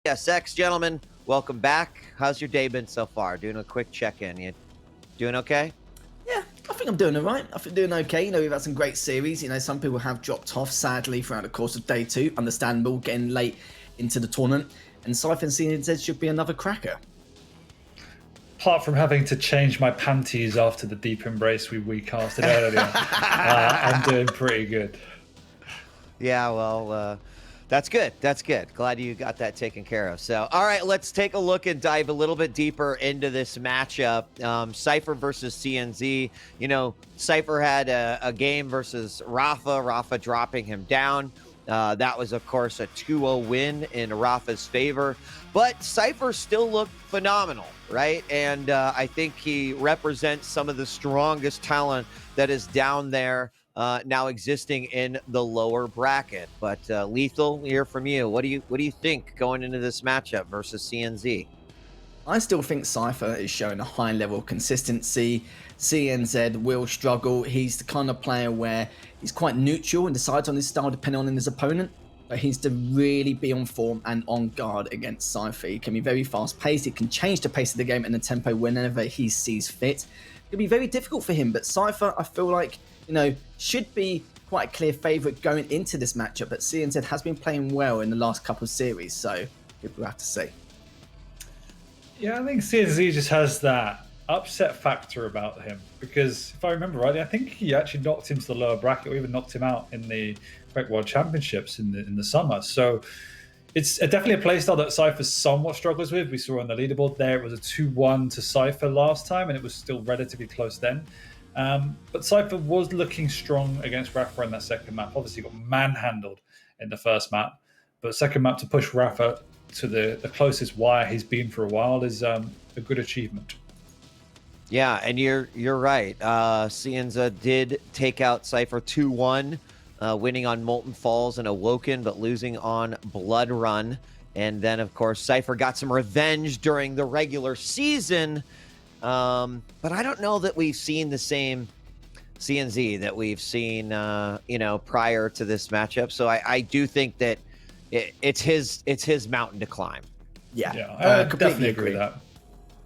Yes, gentlemen, welcome back. How's your day been so far? Doing a quick check-in. You doing okay? Yeah, I think I'm doing all right. I think doing okay. We've had some great series. Some people have dropped off, sadly, throughout the course of day two. Understandable, getting late into the tournament. And Cypher and CNZ should be another cracker. Apart from having to change my panties after the deep embrace we casted earlier, I'm doing pretty good. Yeah, well, that's good. That's good. Glad you got that taken care of. So, all right, let's take a look and dive a little bit deeper into this matchup. Cypher versus CNZ. Cypher had a game versus Rafa dropping him down. That was, of course, a 2-0 win in Rafa's favor. But Cypher still looked phenomenal, right? And I think he represents some of the strongest talent that is down there now existing in the lower bracket. But Lethal, hear from you. What do you think going into this matchup versus CNZ? I still think Cypher is showing a high level of consistency. CNZ will struggle. He's the kind of player where he's quite neutral and decides on his style depending on his opponent. But he's to really be on form and on guard against Cypher. He can be very fast paced. He can change the pace of the game and the tempo whenever he sees fit. It can be very difficult for him. But Cypher, I feel like, should be quite a clear favourite going into this matchup. But CNZ has been playing well in the last couple of series. So people have to see. Yeah, I think CNZ just has that upset factor about him because if I remember rightly, I think he actually knocked him to the lower bracket or even knocked him out in the Quake World Championships in the summer. So it's definitely a playstyle that Cypher somewhat struggles with. We saw on the leaderboard there, it was a 2-1 to Cypher last time and it was still relatively close then. But Cypher was looking strong against Rafa in that second map. Obviously got manhandled in the first map, but second map to push Rafa to the closest wire he's been for a while is a good achievement. Yeah, and you're right. Cienza did take out Cypher 2-1, winning on Molten Falls and Awoken, but losing on Blood Run. And then, of course, Cypher got some revenge during the regular season. But I don't know that we've seen the same CNZ that we've seen, prior to this matchup. So I do think that it's his mountain to climb. Yeah, I definitely agree with that.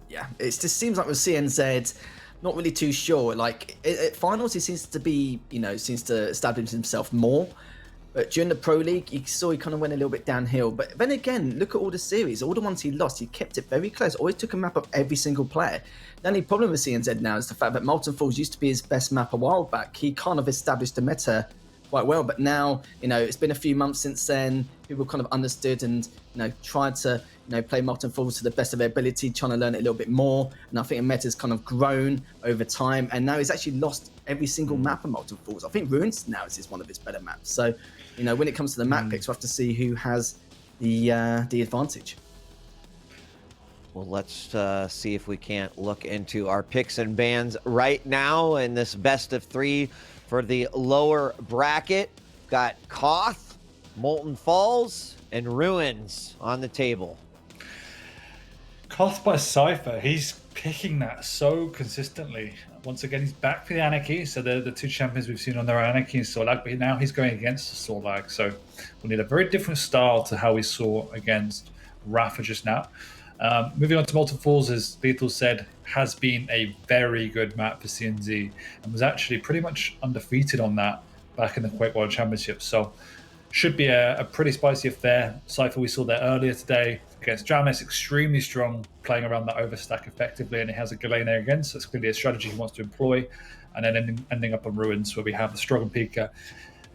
Yeah, it just seems like with CNZ, not really too sure. Like at finals, he seems to establish himself more. But during the Pro League, you saw he kind of went a little bit downhill. But then again, look at all the series, all the ones he lost, he kept it very close. Always took a map of every single player. The only problem with CNZ now is the fact that Molten Falls used to be his best map a while back. He kind of established the meta quite well, but now it's been a few months since then. People kind of understood and tried to play Molten Falls to the best of their ability, trying to learn it a little bit more. And I think the meta's kind of grown over time, and now he's actually lost every single map of Molten Falls. I think Ruins now is one of his better maps. So when it comes to the map picks, we'll have to see who has the advantage. Well, let's see if we can't look into our picks and bans right now in this best of three for the lower bracket. Got Koth, Molten Falls, and Ruins on the table. Koth by Cypher, he's picking that so consistently. Once again, he's back for the Anarchy. So they're the two champions we've seen on their Anarchy and Sorlag, but now he's going against the Sorlag. So we'll need a very different style to how we saw against Rafa just now. Moving on to Molten Falls, as Lethal said, has been a very good map for CNZ and was actually pretty much undefeated on that back in the Quake World Championship. So should be a pretty spicy affair. Cypher we saw there earlier today against Jamis, extremely strong, playing around that overstack effectively, and he has a Galen there again, so it's clearly a strategy he wants to employ. And then ending up on Ruins, where we have the Strong Pika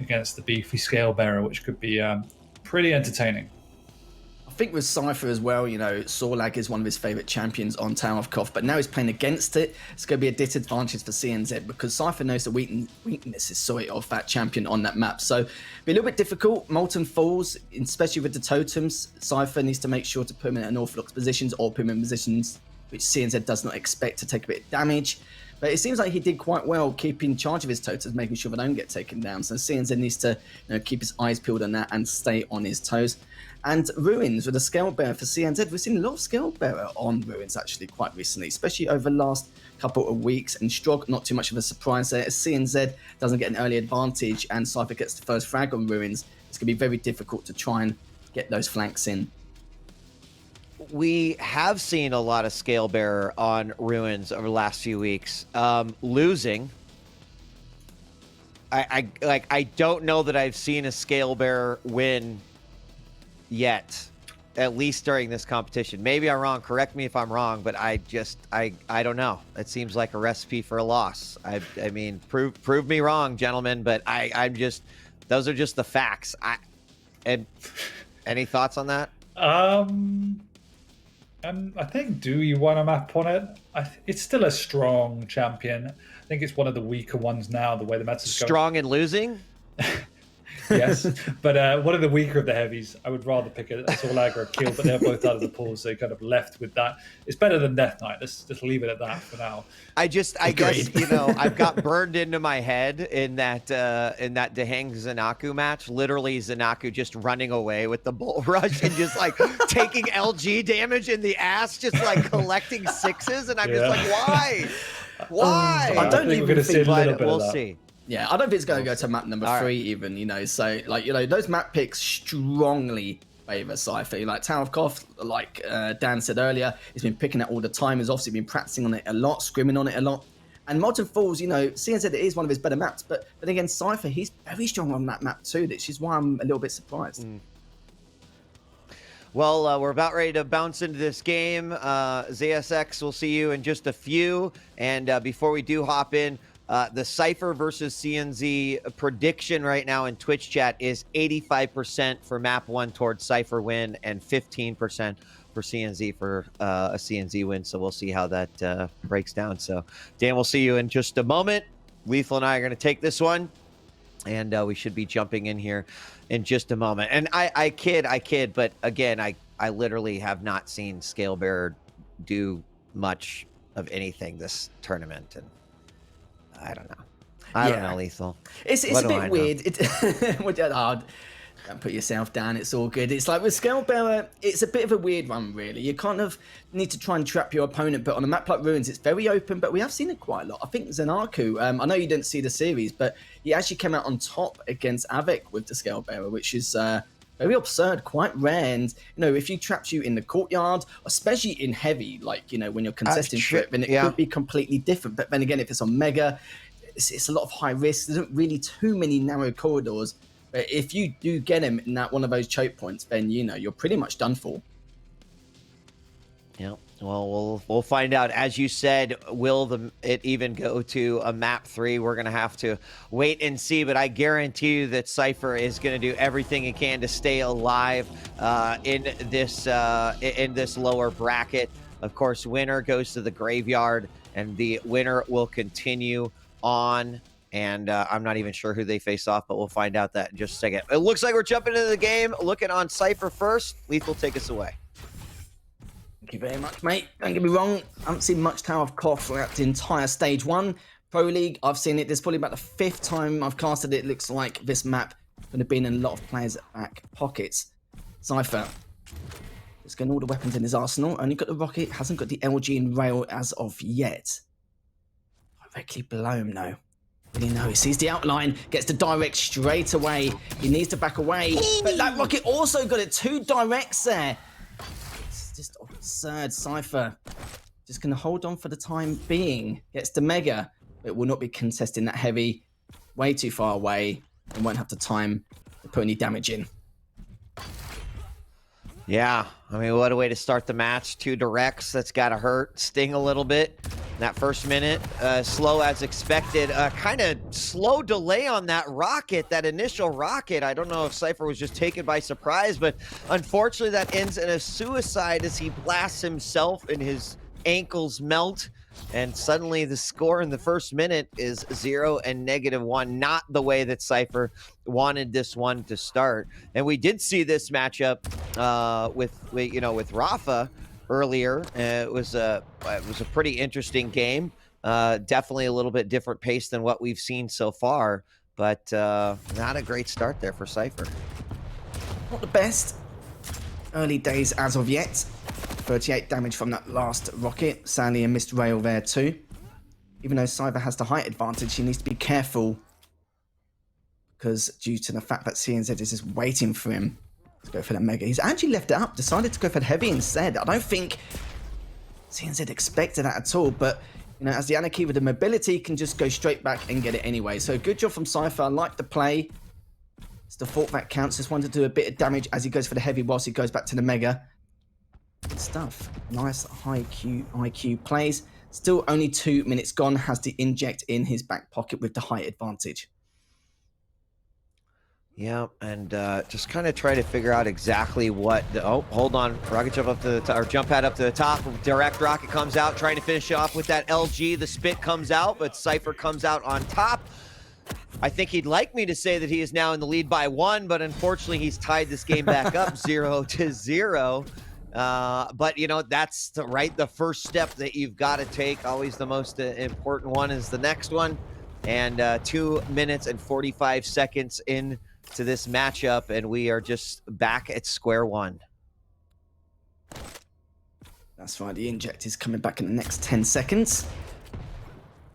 against the beefy Scale Bearer, which could be pretty entertaining. I think with Cypher as well, Sorlag is one of his favourite champions on Tower of Koth, but now he's playing against it. It's going to be a disadvantage for CNZ because Cypher knows the weaknesses of that champion on that map. So be a little bit difficult. Molten Falls, especially with the totems, Cypher needs to make sure to put him in unorthodox positions or put him in positions which CNZ does not expect to take a bit of damage. But it seems like he did quite well keeping charge of his totems, making sure they don't get taken down. So CNZ needs to keep his eyes peeled on that and stay on his toes. And Ruins with a Scale Bearer for CNZ. We've seen a lot of Scale Bearer on Ruins actually quite recently, especially over the last couple of weeks. And Strog, not too much of a surprise there. As CNZ doesn't get an early advantage and Cypher gets the first frag on Ruins, it's going to be very difficult to try and get those flanks in. we have seen a lot of Scale Bearer on Ruins over the last few weeks. Losing. I don't know that I've seen a Scale Bearer win yet, at least during this competition. Maybe I'm wrong. Correct me if I'm wrong, but I don't know. It seems like a recipe for a loss. I mean, prove me wrong, gentlemen, but I'm just, those are just the facts. And any thoughts on that? I think Dewey won a map on it. It's still a strong champion. I think it's one of the weaker ones now, the way the match is going. Strong and losing? Yes, but one of the weaker of the heavies. I would rather pick a Sorlag or a Kill, but they're both out of the pool, so you're kind of left with that. It's better than Death Knight. Let's just leave it at that for now. I guess, I've got burned into my head in that Dehang Zanaku match. Literally, Zanaku just running away with the bull rush and just like taking LG damage in the ass, just like collecting sixes, and I'm just like, why? Why? I don't think we're going to see a little bit we'll of that. see. Yeah, I don't think it's going to go to map number 3 even, so, those map picks strongly favour Cypher. Like Tower of Koth, like Dan said earlier, he's been picking it all the time. He's obviously been practicing on it a lot, scrimming on it a lot. And Molten Falls, CNZ it is one of his better maps, but again, Cypher, he's very strong on that map too, which is why I'm a little bit surprised. Well, we're about ready to bounce into this game. ZSX, we'll see you in just a few. And before we do hop in, the Cypher versus CNZ prediction right now in Twitch chat is 85% for map 1 towards Cypher win and 15% for CNZ for a CNZ win. So we'll see how that breaks down. So, Dan, we'll see you in just a moment. Lethal and I are going to take this one, and we should be jumping in here in just a moment. And I kid, but again, I literally have not seen Scale Bearer do much of anything this tournament, and I don't know. I don't know, Lethal. It's a bit weird. Don't put yourself down. It's all good. It's like with Scale Bearer, it's a bit of a weird one, really. You kind of need to try and trap your opponent, but on a map like Ruins, it's very open, but we have seen it quite a lot. I think Zanaku, I know you didn't see the series, but he actually came out on top against Avik with the Scale Bearer, which is very absurd, quite rare. And, if he traps you in the courtyard, especially in heavy, like, when you're contesting for it, then it could be completely different. But then again, if it's on Mega, it's a lot of high risk. There's not really too many narrow corridors. But if you do get him in that one of those choke points, then, you're pretty much done for. Yeah. Well, we'll find out. As you said, will it even go to a map 3? We're going to have to wait and see, but I guarantee you that Cypher is going to do everything he can to stay alive in this lower bracket. Of course, winner goes to the graveyard, and the winner will continue on. And I'm not even sure who they face off, but we'll find out that in just a second. It looks like we're jumping into the game. Looking on Cypher first. Lethal, take us away. Thank you very much, mate. Don't get me wrong, I haven't seen much Tower of Koth throughout the entire Stage 1. Pro League, I've seen it. There's probably about the 5th time I've casted it. It looks like this map would have been in a lot of players' back pockets. Cypher, just getting all the weapons in his arsenal. Only got the rocket, hasn't got the LG and rail as of yet. Directly below him, though. He sees the outline, gets the direct straight away. He needs to back away. But that rocket also got it. 2 directs there. It's just absurd. Cypher just going to hold on for the time being. Gets the Mega, but will not be contesting that heavy. Way too far away and won't have the time to put any damage in. Yeah, I mean, what a way to start the match. 2 directs, that's got to hurt, sting a little bit. That first minute, slow as expected. Kind of slow delay on that rocket, that initial rocket. I don't know if Cypher was just taken by surprise, but unfortunately that ends in a suicide as he blasts himself and his ankles melt. And suddenly the score in the first minute is 0 and -1. Not the way that Cypher wanted this one to start. And we did see this matchup with Rafa earlier. It was a pretty interesting game. Definitely a little bit different pace than what we've seen so far, but not a great start there for Cypher. Not the best early days as of yet. 38 damage from that last rocket. Sadly, a missed rail there too. Even though Cypher has the height advantage, he needs to be careful because due to the fact that CNZ is just waiting for him to go for that Mega. He's actually left it up, decided to go for the Heavy instead. I don't think CNZ expected that at all, but you know, as the Anarchy with the mobility can just go straight back and get it anyway. So good job from Cypher. I like the play. It's the thought that counts. Just wanted to do a bit of damage as he goes for the Heavy whilst he goes back to the Mega. Good stuff. Nice high IQ plays. Still only 2 minutes gone. Has the inject in his back pocket with the height advantage. Yeah, and just kind of try to figure out exactly what. Oh, hold on! Rocket jump up to the top, or jump pad up to the top. Direct rocket comes out, trying to finish off with that LG. The spit comes out, but Cypher comes out on top. I think he'd like me to say that he is now in the lead by 1, but unfortunately, he's tied this game back up 0-0. But you know, that's the first step that you've got to take. Always the most important one is the next one. And 2 minutes and 45 seconds in to this matchup, and we are just back at square one. That's right, the inject is coming back in the next 10 seconds.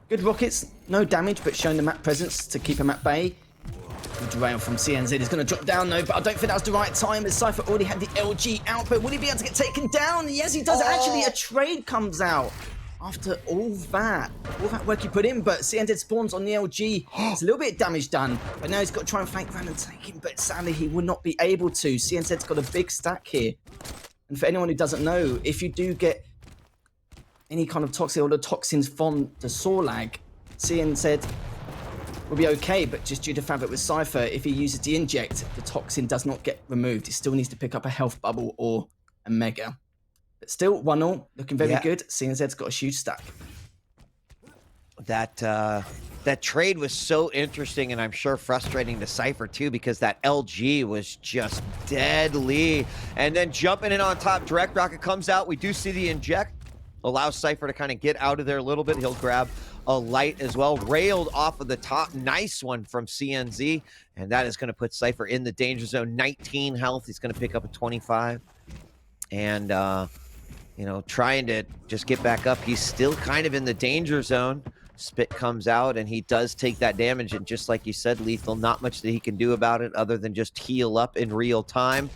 Good rockets, no damage, but showing the map presence to keep him at bay. Good rail from CNZ is going to drop down though, but I don't think that was the right time as Cypher already had the LG output. Will he be able to get taken down? Yes, he does. Actually, a trade comes out after all that work he put in, but CNZ spawns on the LG. It's a little bit of damage done, but now he's got to try and flank around and take him, but sadly he will not be able to. CNZ's got a big stack here. And for anyone who doesn't know, if you do get any kind of toxin or the toxins from the Sorlag, CNZ will be okay, but just due to the fact that with Cypher, if he uses the inject, the toxin does not get removed. He still needs to pick up a health bubble or a Mega. But still, 1-0, looking very good. CNZ's got a huge stack. That trade was so interesting, and I'm sure frustrating to Cypher too, because that LG was just deadly. And then jumping in on top, direct rocket comes out. We do see the inject, allows Cypher to kind of get out of there a little bit. He'll grab a light as well, railed off of the top. Nice one from CNZ, and that is going to put Cypher in the danger zone. 19 health. He's going to pick up a 25, and you know, trying to just get back up. He's still kind of in the danger zone. Spit comes out, and he does take that damage, and just like you said, Lethal, not much that he can do about it other than just heal up in real time.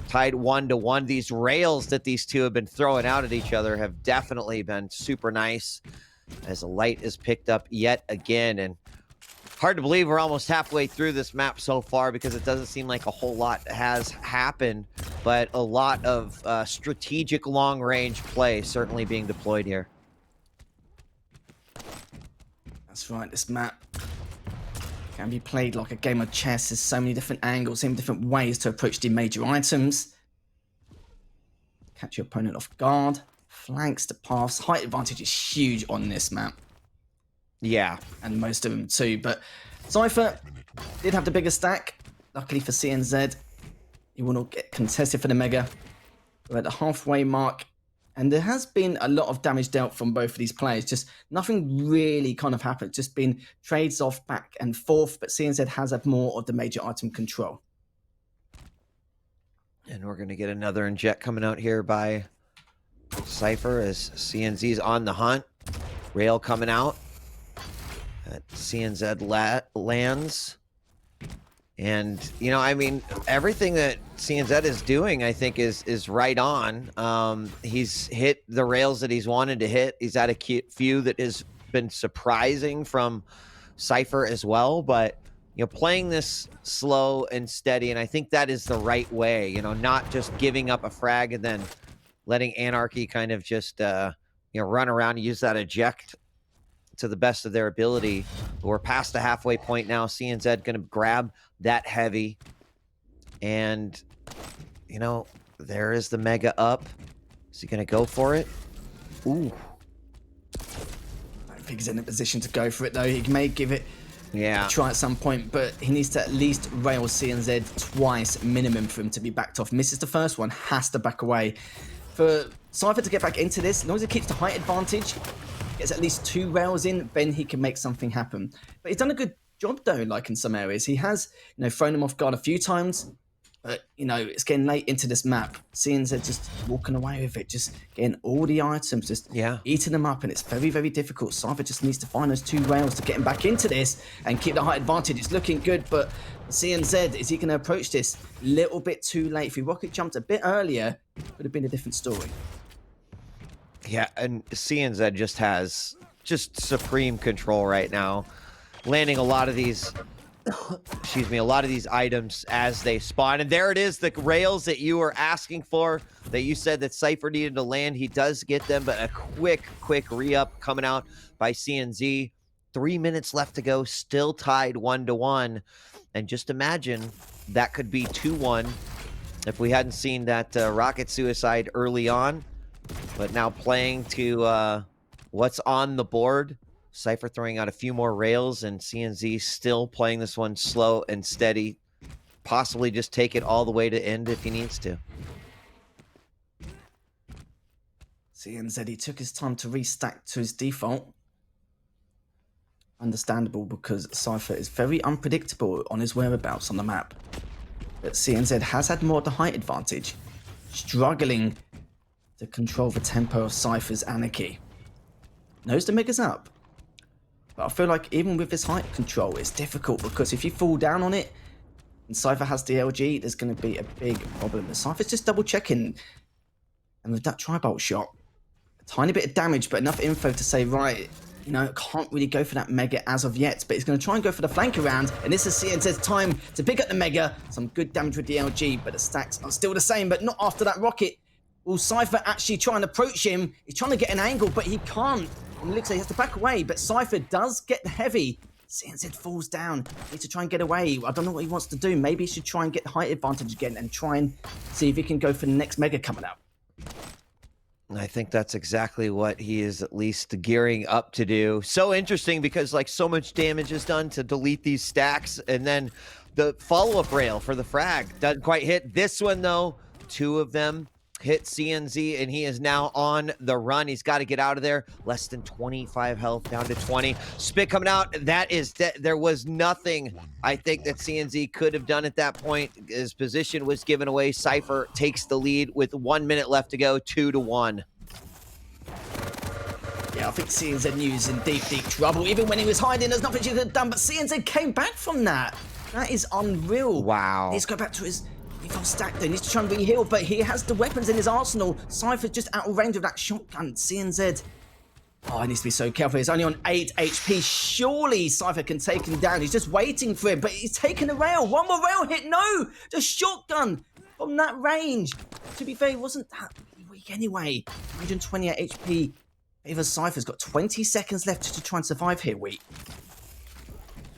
Tied 1-1. These rails that these two have been throwing out at each other have definitely been super nice, as a light is picked up yet again. And hard to believe we're almost halfway through this map so far, because it doesn't seem like a whole lot has happened, but a lot of strategic long-range play certainly being deployed here. That's right, this map can be played like a game of chess. There's so many different angles, so many different ways to approach the major items. Catch your opponent off guard, flanks the paths. Height advantage is huge on this map. Yeah. And most of them too, but Cypher did have the bigger stack. Luckily for CNZ, he will not get contested for the Mega. We're at the halfway mark, and there has been a lot of damage dealt from both of these players. Just nothing really kind of happened. Just been trades off back and forth, but CNZ has had more of the major item control. And we're going to get another inject coming out here by Cypher as CNZ's on the hunt. Rail coming out. CNZ lands. And, you know, I mean, everything that CNZ is doing, I think, is right on. He's hit the rails that he's wanted to hit. He's had a few that has been surprising from Cypher as well. But, you know, playing this slow and steady, and I think that is the right way. You know, not just giving up a frag and then letting Anarchy kind of just, you know, run around and use that eject to the best of their ability. We're past the halfway point now. CNZ going to grab that heavy, and you know, there is the Mega up. Is he going to go for it? Ooh, I don't think he's in a position to go for it though. He may give it a try at some point, but he needs to at least rail CNZ twice minimum for him to be backed off. Misses the first one, has to back away. For Cypher to get back into this, as long as he keeps the height advantage, gets at least 2 rails in, then he can make something happen. But he's done a good job though, like in some areas. He has, you know, thrown him off guard a few times, But, you know, it's getting late into this map. CNZ just walking away with it, just getting all the items, just eating them up, and it's very, very difficult. Cypher just needs to find those 2 rails to get him back into this and keep the height advantage. It's looking good, but CNZ, is he going to approach this a little bit too late? If he rocket jumped a bit earlier, it would have been a different story. Yeah, and CNZ just has supreme control right now, landing a lot of these excuse me, a lot of these items as they spawn. And there it is, the rails that you were asking for, that you said that Cypher needed to land. He does get them, but a quick re-up coming out by CNZ. 3 minutes left to go, still tied 1-1. And just imagine that could be 2-1 if we hadn't seen that rocket suicide early on. But now playing to what's on the board. Cypher throwing out a few more rails, and CNZ still playing this one slow and steady. Possibly just take it all the way to end if he needs to. CNZ, he took his time to restack to his default. Understandable, because Cypher is very unpredictable on his whereabouts on the map. But CNZ has had more of the height advantage, struggling to control the tempo of Cypher's anarchy. Knows the Mega's up. But I feel like even with this height control, it's difficult, because if you fall down on it and Cypher has the LG, there's going to be a big problem. But Cypher's just double checking. And with that tri-bolt shot, a tiny bit of damage, but enough info to say, right, you know, can't really go for that Mega as of yet. But he's going to try and go for the flank around. And this is CNZ's time to pick up the Mega. Some good damage with the LG, but the stacks are still the same, but not after that rocket. Will Cypher actually try and approach him? He's trying to get an angle, but he can't. And it looks like he has to back away, but Cypher does get heavy. CNZ falls down. Needs to try and get away. I don't know what he wants to do. Maybe he should try and get the height advantage again and try and see if he can go for the next Mega coming up. I think that's exactly what he is at least gearing up to do. So interesting, because like so much damage is done to delete these stacks, and then the follow-up rail for the frag doesn't quite hit. This one though, 2 of them hit CNZ, and he is now on the run. He's got to get out of there. Less than 25 health, down to 20. Spit coming out. That is, there was nothing I think that CNZ could have done at that point. His position was given away. Cypher takes the lead with 1 minute left to go, 2-1. Yeah, I think CNZ knew he was in deep trouble. Even when he was hiding, there's nothing he could have done, but CNZ came back from that. That is unreal. Wow. He needs to go back to his default stack there. He needs to try and re-heal, but he has the weapons in his arsenal. Cypher's just out of range of that shotgun. CNZ, oh, he needs to be so careful. He's only on 8 HP. Surely Cypher can take him down. He's just waiting for him, but he's taking the rail. One more rail hit. No, just shotgun from that range. To be fair, he wasn't that weak anyway. 128 HP. Even Cypher's got 20 seconds left to try and survive here, Wheat.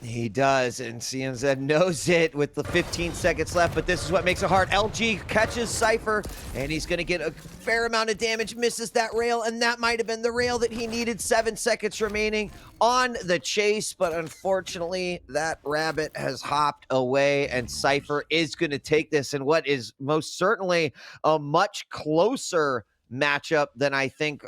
He does, and CNZ knows it with the 15 seconds left, but this is what makes it hard. LG catches Cypher, and he's going to get a fair amount of damage, misses that rail, and that might have been the rail that he needed. 7 seconds remaining on the chase, but unfortunately, that rabbit has hopped away, and Cypher is going to take this in what is most certainly a much closer matchup than I think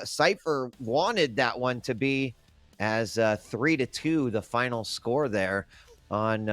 Cypher wanted that one to be. As 3-2, the final score there on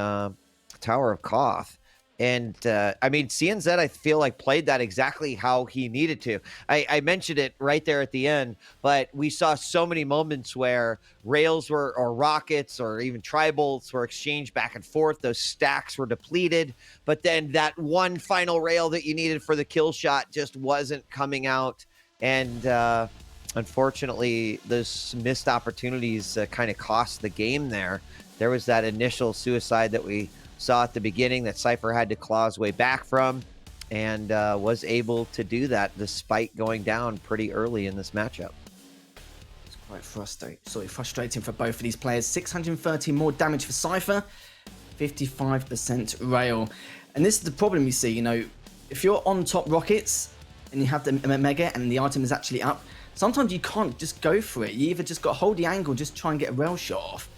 Tower of Koth. And I mean, CNZ, I feel like played that exactly how he needed to. I mentioned it right there at the end, but we saw so many moments where rails were, or rockets, or even tri-bolts were exchanged back and forth. Those stacks were depleted, but then that one final rail that you needed for the kill shot just wasn't coming out. And unfortunately, those missed opportunities kind of cost the game there. There was that initial suicide that we saw at the beginning that Cypher had to claw his way back from, and was able to do that despite going down pretty early in this matchup. It's quite frustrating for both of these players. 630 more damage for Cypher, 55% rail. And this is the problem you see, you know, if you're on top rockets and you have the Mega and the item is actually up, sometimes you can't just go for it. You either just got to hold the angle, just try and get a rail shot off.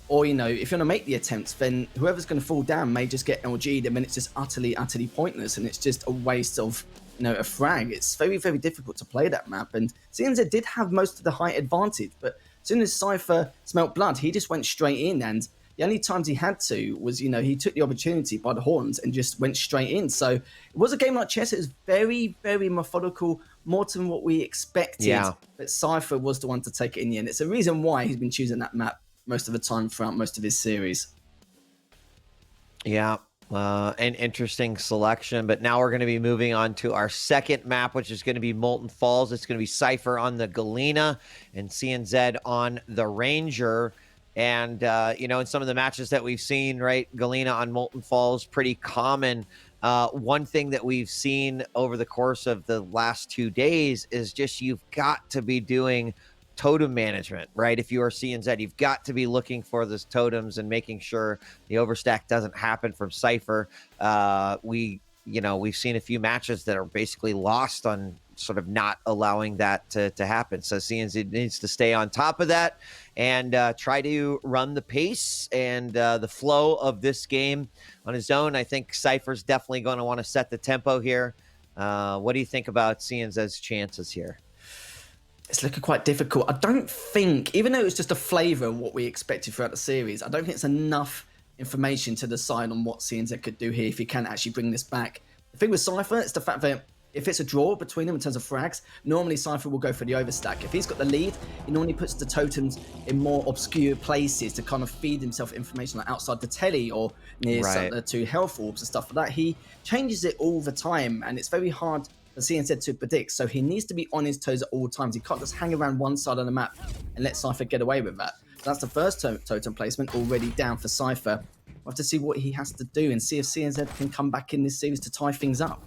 Or, you know, if you're going to make the attempts, then whoever's going to fall down may just get LG'd, and then it's just utterly pointless, and it's just a waste of, you know, a frag. It's very, very difficult to play that map, and CNZ did have most of the height advantage, but as soon as Cypher smelt blood, he just went straight in, and The only times he had to was, you know, he took the opportunity by the horns and just went straight in. So it was a game like chess. It was very, very methodical, more than what we expected. Yeah. But Cypher was the one to take it in the end. It's a reason why he's been choosing that map most of the time throughout most of his series. Yeah, an interesting selection. But now we're going to be moving on to our second map, which is going to be Molten Falls. It's going to be Cypher on the Galena and CNZ on the Ranger. And, you know, in some of the matches that we've seen, right, Galena on Molten Falls, pretty common. One thing that we've seen over the course of the last 2 days is just you've got to be doing totem management, right? If you are CNZ, you've got to be looking for those totems and making sure the overstack doesn't happen from Cypher. We've seen a few matches that are basically lost on sort of not allowing that to happen. So CNZ needs to stay on top of that and try to run the pace and the flow of this game on his own. I think Cypher's definitely going to want to set the tempo here. What do you think about CNZ's chances here? It's looking quite difficult. I don't think, even though it's just a flavour of what we expected throughout the series, I don't think it's enough information to decide on what CNZ could do here if he can actually bring this back. The thing with Cypher is the fact that if it's a draw between them in terms of frags, normally Cypher will go for the overstack. If he's got the lead, he normally puts the totems in more obscure places to kind of feed himself information, like outside the telly or near some two health orbs and stuff like that. He changes it all the time, and it's very hard for CNZ to predict, so he needs to be on his toes at all times. He can't just hang around one side of the map and let Cypher get away with that. That's the first totem placement already down for Cypher. We'll have to see what he has to do and see if CNZ can come back in this series to tie things up.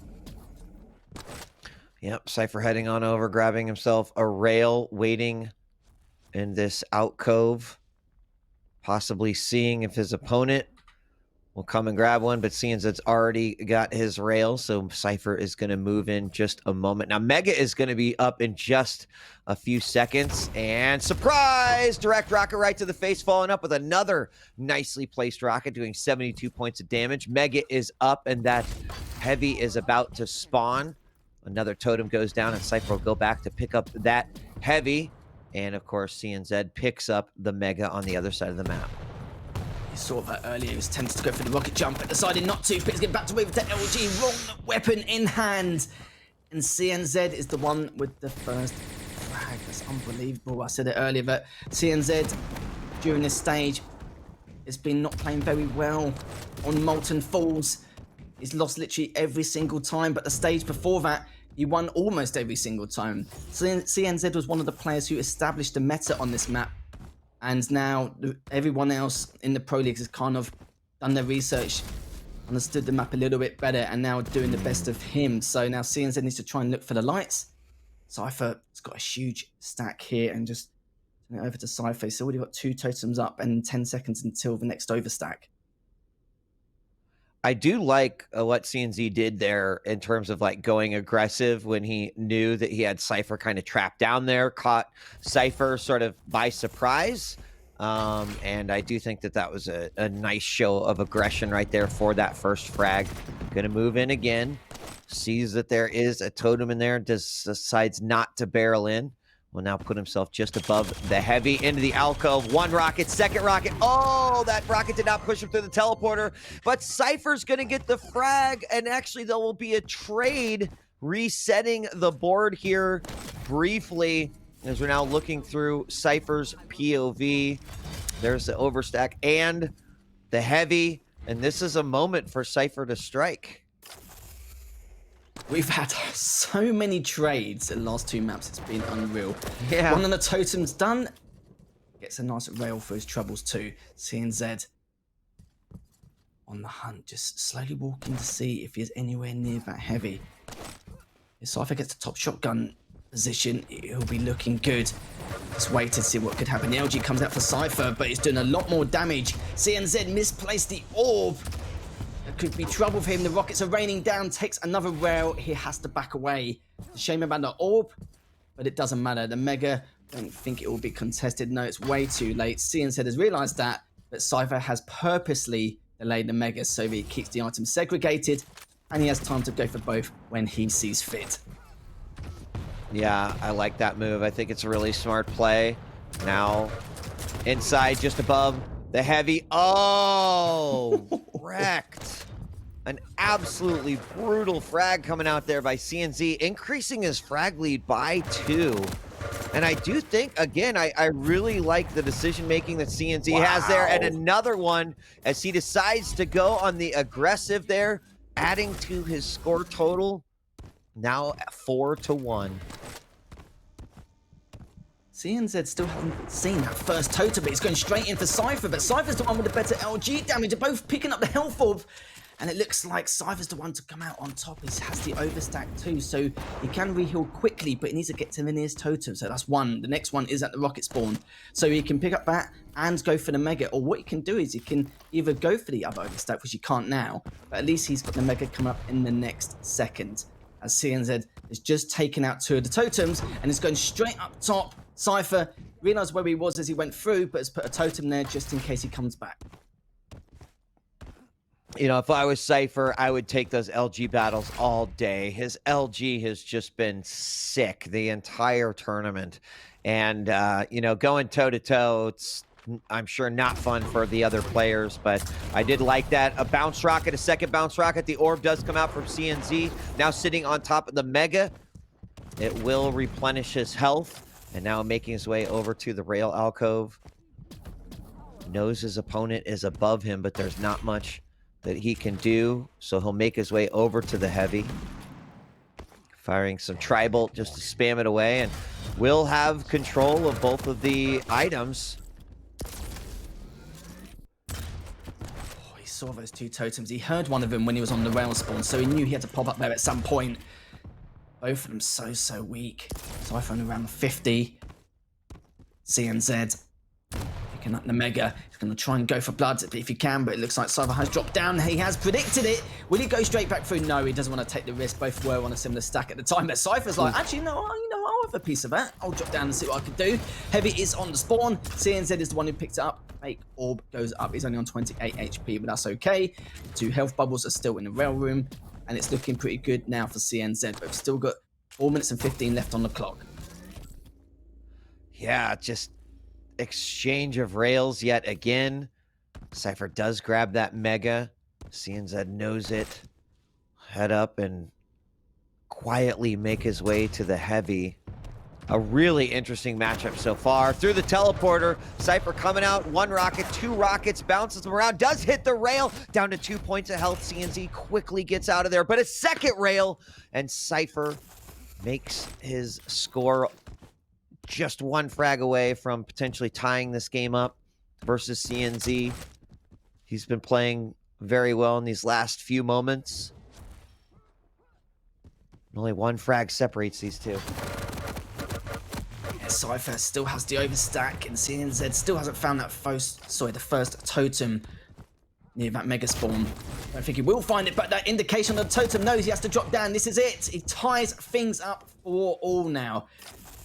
Yep, Cypher heading on over, grabbing himself a rail, waiting in this alcove, possibly seeing if his opponent will come and grab one, but CNZ's already got his rail, so Cypher is going to move in just a moment. Now, Mega is going to be up in just a few seconds, and surprise! Direct rocket right to the face, following up with another nicely placed rocket, doing 72 points of damage. Mega is up, and that heavy is about to spawn. Another totem goes down, and Cypher will go back to pick up that heavy, and of course, CNZ picks up the Mega on the other side of the map. You saw that earlier. He was tempted to go for the rocket jump, but decided not to. But he's getting back to with the LG. Wrong weapon in hand. And CNZ is the one with the first frag. That's unbelievable. I said it earlier, but CNZ, during this stage, has been not playing very well on Molten Falls. He's lost literally every single time, but the stage before that, he won almost every single time. CNZ was one of the players who established the meta on this map. And now everyone else in the Pro Leagues has kind of done their research, understood the map a little bit better, and now doing the best of him. So now CNZ needs to try and look for the lights. Cypher's got a huge stack here, and just turn it over to Cypher. He's already got 2 totems up and 10 seconds until the next overstack. I do like what CNZ did there in terms of like going aggressive when he knew that he had Cypher kind of trapped down there, caught Cypher sort of by surprise. And I do think that that was a nice show of aggression right there for that first frag. Going to move in again, sees that there is a totem in there, decides not to barrel in. Will now put himself just above the heavy into the alcove. 1 rocket, 2nd rocket. Oh, that rocket did not push him through the teleporter. But Cypher's going to get the frag. And actually, there will be a trade resetting the board here briefly as we're now looking through Cypher's POV. There's the overstack and the heavy. And this is a moment for Cypher to strike. We've had so many trades in the last 2 maps, it's been unreal. Yeah. One of the totems done. Gets a nice rail for his troubles too. CNZ on the hunt, just slowly walking to see if he's anywhere near that heavy. If Cypher gets the top shotgun position, he'll be looking good. Just wait to see what could happen. The LG comes out for Cypher, but he's doing a lot more damage. CNZ misplaced the orb. It could be trouble for him. The rockets are raining down, takes another rail. He has to back away. It's a shame about the orb, but it doesn't matter. The Mega, don't think it will be contested. No, it's way too late. CNZ has realized that, but Cypher has purposely delayed the Mega so that he keeps the items segregated, and he has time to go for both when he sees fit. Yeah, I like that move. I think it's a really smart play. Now, inside, just above The heavy. Oh, wrecked. An absolutely brutal frag coming out there by CNZ, increasing his frag lead by 2. And I do think, again, I really like the decision-making that CNZ has there. And another one as he decides to go on the aggressive there, adding to his score total, now at 4-1. CNZ still haven't seen that first totem, but he's going straight in for Cypher, but Cypher's the one with the better LG damage. They're both picking up the health orb, and it looks like Cypher's the one to come out on top. He has the overstack too, so he can re-heal quickly, but he needs to get to the nearest totem, so that's one. The next one is at the rocket spawn, so he can pick up that and go for the mega, or what he can do is he can either go for the other overstack, which he can't now, but at least he's got the mega coming up in the next second, as CNZ has just taken out 2 of the totems, and is going straight up top. Cypher realised where he was as he went through, but has put a totem there just in case he comes back. You know, if I was Cypher, I would take those LG battles all day. His LG has just been sick the entire tournament. And, you know, going toe-to-toe, it's, I'm sure, not fun for the other players, but I did like that. A bounce rocket, a second bounce rocket. The orb does come out from CNZ, now sitting on top of the mega. It will replenish his health. And now making his way over to the rail alcove. Knows his opponent is above him, but there's not much that he can do. So he'll make his way over to the heavy. Firing some tri-bolt just to spam it away. And will have control of both of the items. Oh, he saw those 2 totems. He heard one of them when he was on the rail spawn, so he knew he had to pop up there at some point. Both of them so weak. Cypher around 50. CNZ picking up the mega. He's going to try and go for blood if he can, but it looks like Cypher has dropped down. He has predicted it. Will he go straight back through? No, he doesn't want to take the risk. Both were on a similar stack at the time, but Cypher's like, actually, no, I'll have a piece of that. I'll drop down and see what I can do. Heavy is on the spawn. CNZ is the one who picked it up. Fake orb goes up. He's only on 28 HP, but that's okay. 2 health bubbles are still in the rail room. And it's looking pretty good now for CNZ, but we've still got 4 minutes and 15 left on the clock. Yeah, just exchange of rails yet again. Cypher does grab that mega. CNZ knows it. Head up and quietly make his way to the heavy. A really interesting matchup so far. Through the teleporter, Cypher coming out, 1 rocket, 2 rockets, bounces them around, does hit the rail, down to 2 points of health. CNZ quickly gets out of there, but a second rail, and Cypher makes his score just 1 frag away from potentially tying this game up versus CNZ. He's been playing very well in these last few moments. Only 1 frag separates these two. Cypher still has the overstack, and CNZ still hasn't found that the first totem near that mega spawn. I don't think he will find it, but that indication of the totem knows he has to drop down. This is it. He ties things up for all now.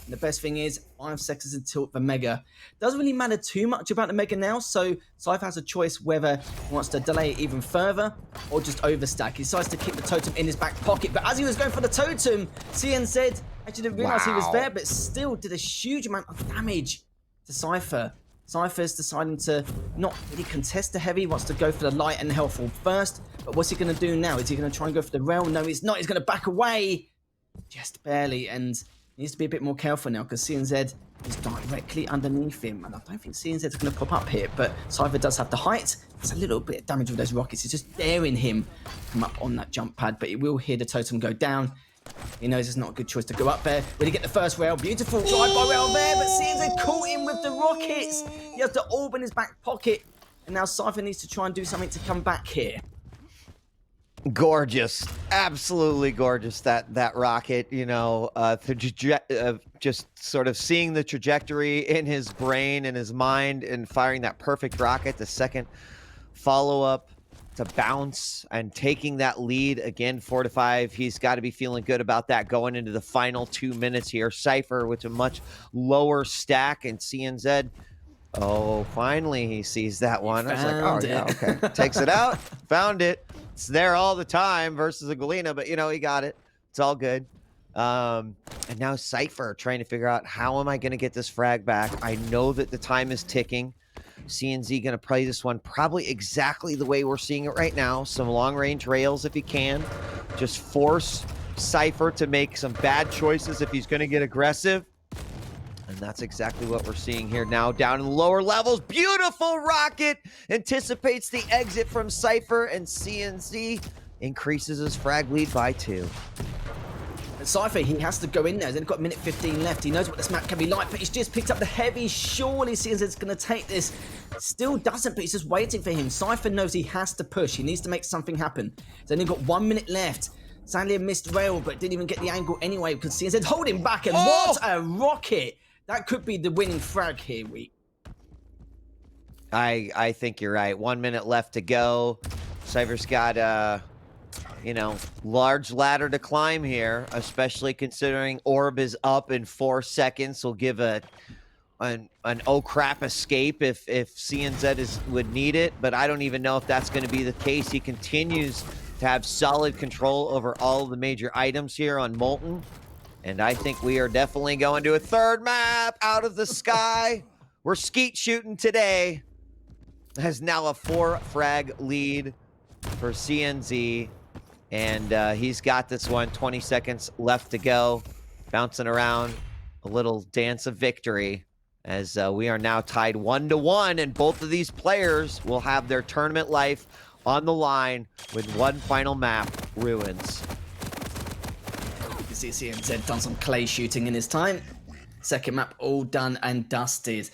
And the best thing is 5 seconds until the mega. Doesn't really matter too much about the mega now, so Cypher has a choice whether he wants to delay it even further or just overstack. He decides to keep the totem in his back pocket, but as he was going for the totem, CNZ actually didn't realize he was there, but still did a huge amount of damage to Cypher. Cypher's deciding to not really contest the heavy. He wants to go for the light and health orb first, but what's he going to do now? Is he going to try and go for the rail? No, he's not. He's going to back away just barely, and he needs to be a bit more careful now because CNZ is directly underneath him, and I don't think CNZ is going to pop up here, but Cypher does have the height. It's a little bit of damage with those rockets. It's just daring him to come up on that jump pad, but he will hear the totem go down. He knows it's not a good choice to go up there. Will he get the first rail? Beautiful drive-by rail there, but CNZ caught him with the rockets. He has the orb in his back pocket, and now Cypher needs to try and do something to come back here. Gorgeous, absolutely gorgeous, that rocket, you know, just sort of seeing the trajectory in his brain and his mind and firing that perfect rocket, the second follow-up to bounce and taking that lead again, 4-5. He's got to be feeling good about that going into the final 2 minutes here. Cypher with a much lower stack, and CNZ, oh, finally he sees that one. I was like, oh, yeah, okay. Takes it out, found it. It's there all the time versus a Galena, but, you know, he got it. It's all good. And now Cypher trying to figure out, how am I going to get this frag back? I know that the time is ticking. CNZ going to play this one probably exactly the way we're seeing it right now. Some long-range rails if he can. Just force Cypher to make some bad choices if he's going to get aggressive. And that's exactly what we're seeing here now down in the lower levels. Beautiful rocket anticipates the exit from Cypher, and CNZ increases his frag lead by 2. Cypher, he has to go in there. He's only got a minute 15 left. He knows what this map can be like, but he's just picked up the heavy. Surely CNZ's going to take this. Still doesn't, but he's just waiting for him. Cypher knows he has to push. He needs to make something happen. He's only got 1 minute left. Sadly, a missed rail, but didn't even get the angle anyway because CNZ holding back. And what a rocket! That could be the winning frag here, Week. I think you're right. 1 minute left to go. Cypher's got large ladder to climb here, especially considering orb is up in 4 seconds. Will give an oh crap escape if CNZ would need it, but I don't even know if that's going to be the case. He continues to have solid control over all of the major items here on Molten, and I think we are definitely going to a third map out of the sky. We're skeet shooting today. Has now a 4 frag lead for CNZ. And he's got this one. 20 seconds left to go. Bouncing around, a little dance of victory as we are now tied 1-1. And both of these players will have their tournament life on the line with one final map, Ruins. You see CNZ done some clay shooting in his time. Second map all done and dusted.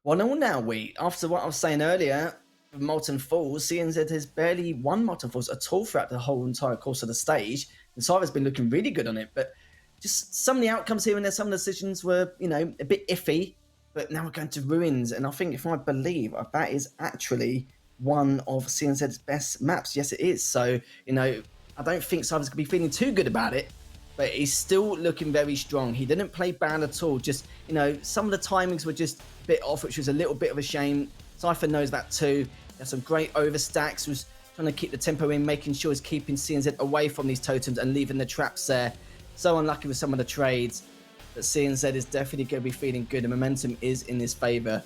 1-1 now, we. After what I was saying earlier, Molten Falls, CNZ has barely won Molten Falls at all throughout the whole entire course of the stage. And Cypher's been looking really good on it, but just some of the outcomes here and there, some of the decisions were, a bit iffy. But now we're going to Ruins, and I think if I believe, that is actually one of CNZ's best maps. Yes, it is. So, I don't think Cypher's going to be feeling too good about it, but he's still looking very strong. He didn't play bad at all. Just, some of the timings were just a bit off, which was a little bit of a shame. Cypher knows that too. He had some great overstacks, was trying to keep the tempo in, making sure he's keeping CNZ away from these totems and leaving the traps there. So unlucky with some of the trades, but CNZ is definitely going to be feeling good. The momentum is in his favour.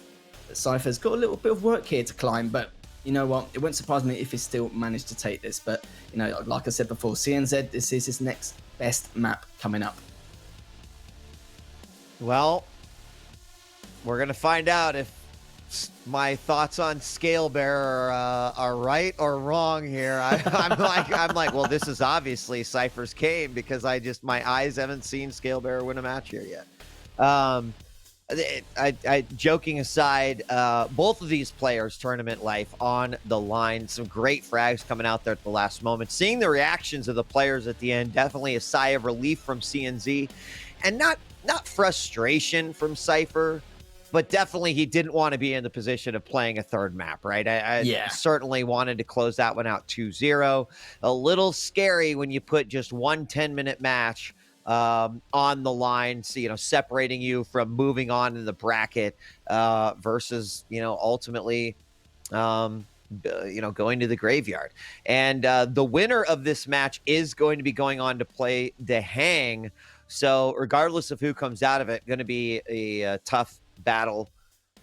But Cypher's got a little bit of work here to climb, but you know what? It wouldn't surprise me if he still managed to take this. But, like I said before, CNZ, this is his next best map coming up. Well, we're going to find out if my thoughts on Scale Bearer are right or wrong here. I'm like, well, this is obviously Cypher's game because my eyes haven't seen Scale Bearer win a match here yet. Joking aside, both of these players' tournament life on the line. Some great frags coming out there at the last moment. Seeing the reactions of the players at the end, definitely a sigh of relief from CNZ, and not frustration from Cypher. But definitely he didn't want to be in the position of playing a third map, right? I certainly wanted to close that one out 2-0. A little scary when you put just one 10-minute match on the line, so, separating you from moving on in the bracket versus, ultimately, going to the graveyard. And the winner of this match is going to be going on to play the Hang. So regardless of who comes out of it, going to be a tough battle.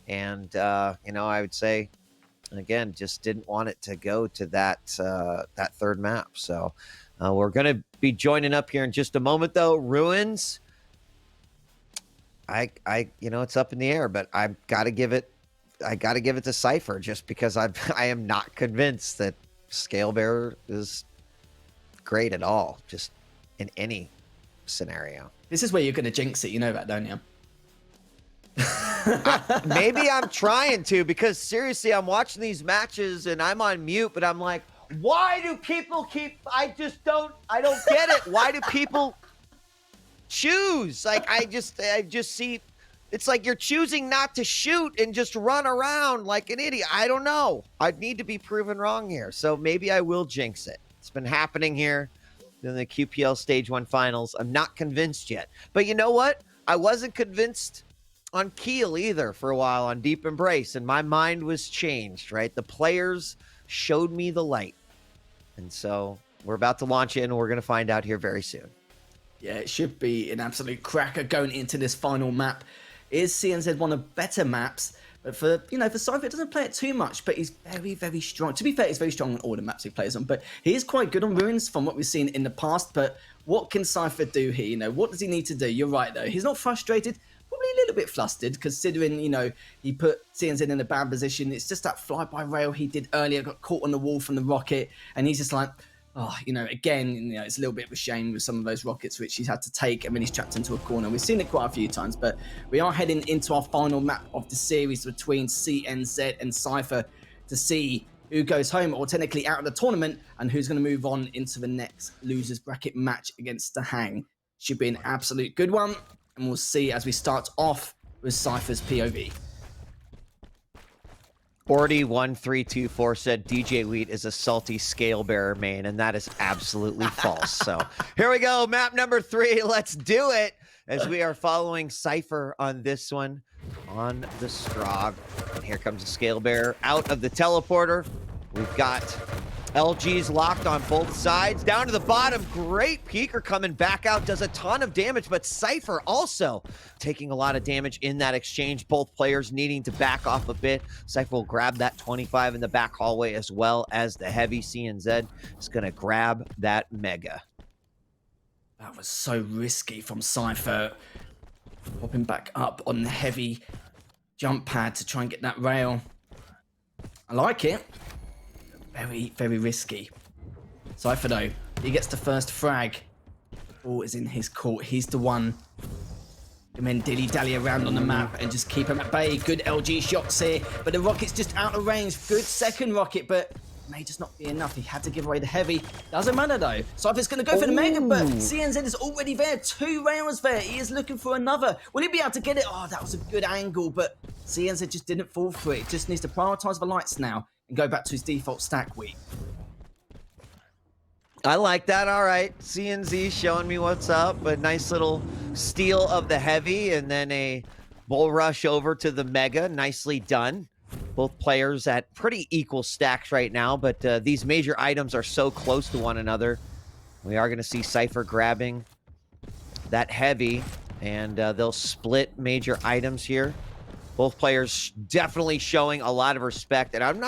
And I would say, again, just didn't want it to go to that third map. So we're going to be joining up here in just a moment, though. Ruins, it's up in the air, but I gotta give it to Cypher just because I am not convinced that Scale Bearer is great at all, just in any scenario. This is where you're going to jinx it, you know that, don't you? Maybe I'm trying to, because seriously, I'm watching these matches and I'm on mute, but I'm like, why do people I don't get it. Why do people choose? Like, I just see, it's like you're choosing not to shoot and just run around like an idiot. I don't know. I need to be proven wrong here. So maybe I will jinx it. It's been happening here in the QPL Stage 1 finals. I'm not convinced yet. But you know what? I wasn't convinced on Keel either for a while on Deep Embrace, and my mind was changed, right? The players showed me the light. And so we're about to launch in, and we're going to find out here very soon. Yeah, it should be an absolute cracker going into this final map. Is CNZ one of better maps? But for, you know, for Cypher, doesn't play it too much, but he's very, very strong. To be fair, he's very strong on all the maps he plays on, but he is quite good on ruins from what we've seen in the past. But what can Cypher do here? You know, what does he need to do? You're right, though. He's not frustrated, probably a little bit flustered, considering, you know, he put CNZ in a bad position. It's just that fly-by rail he did earlier, got caught on the wall from the rocket, and he's just like, oh, you know, again, you know, it's a little bit of a shame with some of those rockets which he's had to take, and then he's trapped into a corner. We've seen it quite a few times, but we are heading into our final map of the series between CNZ and Cypher to see who goes home, or technically out of the tournament, and who's going to move on into the next losers bracket match against the Hang. Should be an absolute good one, and we'll see as we start off with Cypher's POV. Orty1324 said DJ Wheat is a salty scale bearer main, and that is absolutely false. So here we go, map number 3. Let's do it as we are following Cypher on this one on the Strog. And here comes the scale bearer out of the teleporter. We've got LG's locked on both sides. Down to the bottom, great peeker coming back out, does a ton of damage, but Cypher also taking a lot of damage in that exchange. Both players needing to back off a bit. Cypher will grab that 25 in the back hallway, as well as the heavy. CNZ is going to grab that mega. That was so risky from Cypher. Popping back up on the heavy jump pad to try and get that rail. I like it. Very, very risky. Cypher, though, he gets the first frag. The ball is in his court. He's the one to then dilly-dally around on the map and just keep him at bay. Good LG shots here, but the rocket's just out of range. Good second rocket, but may just not be enough. He had to give away the heavy. Doesn't matter, though. Cypher's going to go for the mega, but CNZ is already there. 2 rails there. He is looking for another. Will he be able to get it? Oh, that was a good angle, but CNZ just didn't fall for it. Just needs to prioritize the lights now and go back to his default stack week. I like that. All right. CNZ showing me what's up. A nice little steal of the heavy, and then a bull rush over to the mega. Nicely done. Both players at pretty equal stacks right now, but these major items are so close to one another. We are going to see Cypher grabbing that heavy, and they'll split major items here. Both players definitely showing a lot of respect, and I'm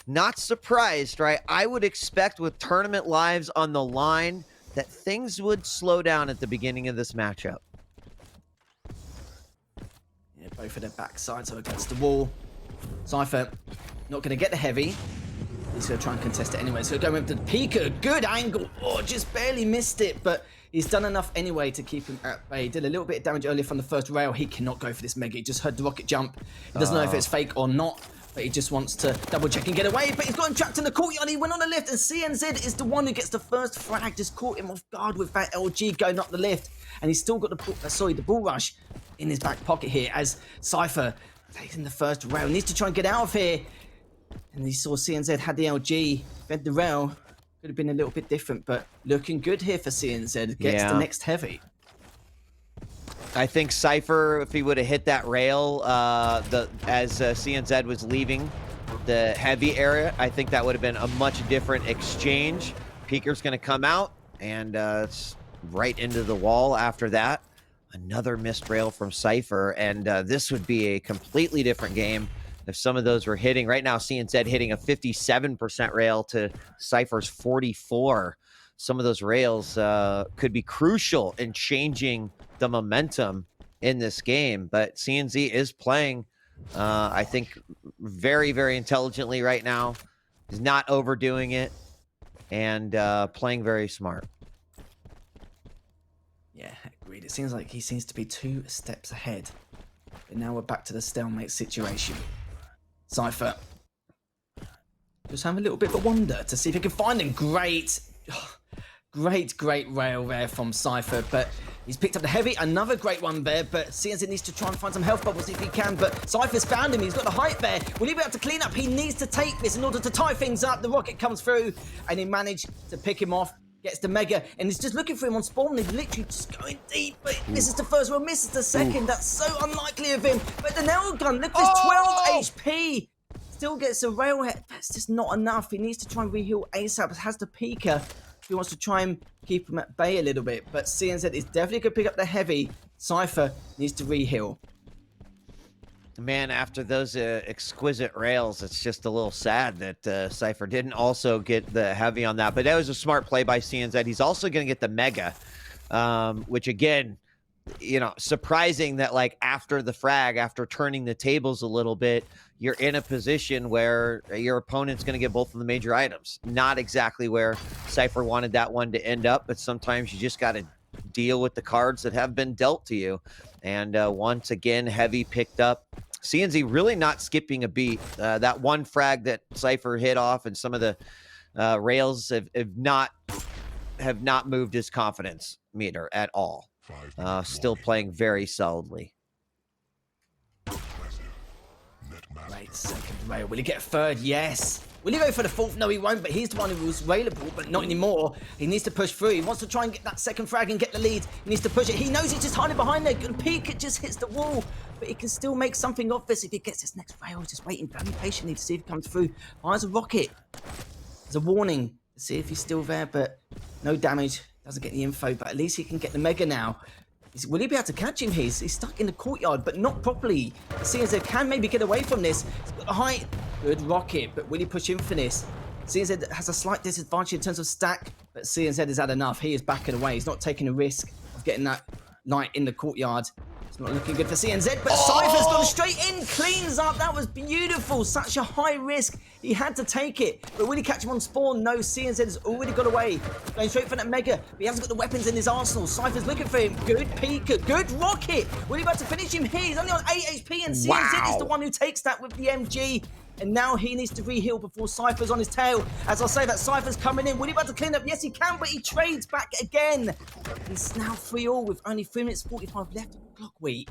not surprised, right? I would expect with tournament lives on the line that things would slow down at the beginning of this matchup. Yeah, both of their backsides are against the wall. Cypher not going to get the heavy. He's going to try and contest it anyway. So going with the peeker. Good angle. Oh, just barely missed it, but he's done enough anyway to keep him at bay. He did a little bit of damage earlier from the first rail. He cannot go for this mega. He just heard the rocket jump. He doesn't know if it's fake or not, but he just wants to double check and get away. But he's got him trapped in the courtyard. He went on the lift, and CNZ is the one who gets the first frag. Just caught him off guard with that LG going up the lift, and he's still got the bull rush in his back pocket here as Cypher taking the first rail. Needs to try and get out of here. And he saw CNZ had the LG, fed the rail. Could have been a little bit different, but looking good here for CNZ. Gets the next heavy. I think Cypher, if he would have hit that rail as CNZ was leaving the heavy area, I think that would have been a much different exchange. Peeker's going to come out, and it's right into the wall after that. Another missed rail from Cypher, and this would be a completely different game if some of those were hitting. Right now, CNZ hitting a 57% rail to Cypher's 44. Some of those rails could be crucial in changing the momentum in this game, but CNZ is playing, I think, very, very intelligently right now. He's not overdoing it, and playing very smart. Yeah, agreed. It seems like he seems to be 2 steps ahead. But now we're back to the stalemate situation. Cypher just have a little bit of a wonder to see if he can find him. Great rail there from Cypher, but he's picked up the heavy. Another great one there, but CNZ needs to try and find some health bubbles if he can, but Cypher's found him. He's got the height there. Will he be able to clean up? He needs to take this in order to tie things up. The rocket comes through, and he managed to pick him off. Gets the mega, and he's just looking for him on spawn. He's literally just going deep, but misses the first one, misses the second. That's so unlikely of him. But the nail gun, look at this, 12 HP. Still gets a railhead. That's just not enough. He needs to try and reheal ASAP. Has the peeker. He wants to try and keep him at bay a little bit, but CNZ is definitely going to pick up the heavy. Cypher needs to reheal. Man, after those exquisite rails, it's just a little sad that Cypher didn't also get the heavy on that. But that was a smart play by CNZ. He's also going to get the Mega, which again, you know, surprising that like after the frag, after turning the tables a little bit, you're in a position where your opponent's going to get both of the major items. Not exactly where Cypher wanted that one to end up, but sometimes you just got to deal with the cards that have been dealt to you. And once again, heavy picked up. CNZ really not skipping a beat. That one frag that Cypher hit off and some of the rails have not moved his confidence meter at all. Still playing very solidly. Right, second rail. Will he get a third? Yes. Will he go for the fourth? No, he won't, but he's the one who was available, but not anymore. He needs to push through. He wants to try and get that second frag and get the lead. He needs to push it. He knows he's just hiding behind there. Good peek, it just hits the wall. But he can still make something of this if he gets this next rail. Just waiting very patiently to see if he comes through. Fires a rocket. There's a warning to see if he's still there, but no damage. Doesn't get the info, but at least he can get the Mega now. Will he be able to catch him here? He's stuck in the courtyard, but not properly. CNZ can maybe get away from this. He's got the height. Good rocket, but will he push Infinis? CNZ has a slight disadvantage in terms of stack, but CNZ has had enough. He is backing away. He's not taking a risk of getting that light in the courtyard. It's not looking good for CNZ, but Cypher's gone straight in, cleans up. That was beautiful. Such a high risk. He had to take it. But will he catch him on spawn? No, CNZ has already got away. Going straight for that Mega. But he hasn't got the weapons in his arsenal. Cypher's looking for him. Good peek. Good rocket. Will he be able to finish him here? He's only on 8 HP, and CNZ is the one who takes that with the MG. And now he needs to re-heal before Cypher's on his tail. As I say, that Cypher's coming in. Will he be able to clean up? Yes, he can, but he trades back again. It's now 3-all with only 3 minutes 45 left of the clock wait.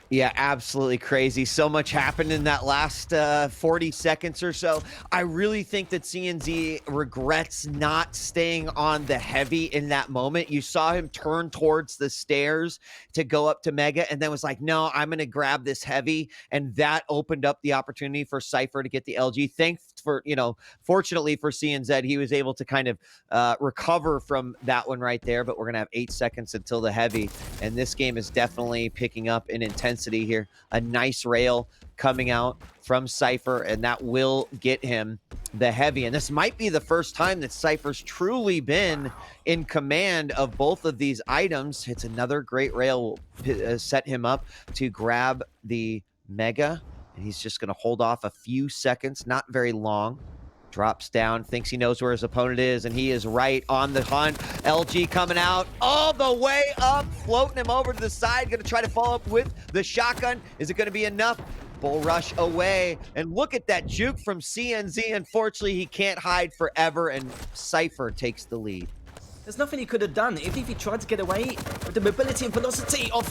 Yeah, absolutely crazy. So much happened in that last 40 seconds or so. I really think that CNZ regrets not staying on the heavy in that moment. You saw him turn towards the stairs to go up to Mega and then was like, no, I'm going to grab this heavy. And that opened up the opportunity for Cypher to get the LG. Fortunately for CNZ, he was able to kind of recover from that one right there. But we're going to have 8 seconds until the heavy. And this game is definitely picking up in intensity here. A nice rail coming out from Cypher, and that will get him the heavy. And this might be the first time that Cypher's truly been in command of both of these items. It's another great rail, set him up to grab the Mega, and he's just going to hold off a few seconds, not very long. Drops down, thinks he knows where his opponent is, and he is right on the hunt. LG coming out all the way up, floating him over to the side. Going to try to follow up with the shotgun. Is it going to be enough? Bull rush away. And look at that juke from CNZ. Unfortunately, he can't hide forever, and Cypher takes the lead. There's nothing he could have done. Even if he tried to get away with the mobility and velocity of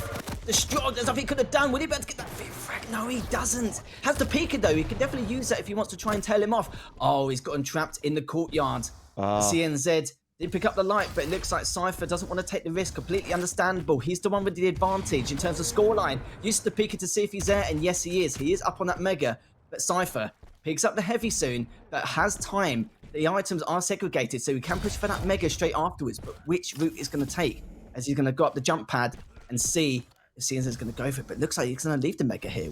the Strog, there's nothing he could have done. Will he be able to get that big frag? No, he doesn't. Has the peeker, though. He can definitely use that if he wants to try and tail him off. Oh, he's got him trapped in the courtyard. CNZ did pick up the light, but it looks like Cypher doesn't want to take the risk. Completely understandable. He's the one with the advantage in terms of scoreline. Used the peeker to see if he's there, and yes, he is. He is up on that Mega, but Cypher picks up the heavy soon, but has time. The items are segregated, so he can push for that Mega straight afterwards, but which route is going to take? As he's going to go up the jump pad and see if CNZ is going to go for it, but it looks like he's going to leave the Mega here,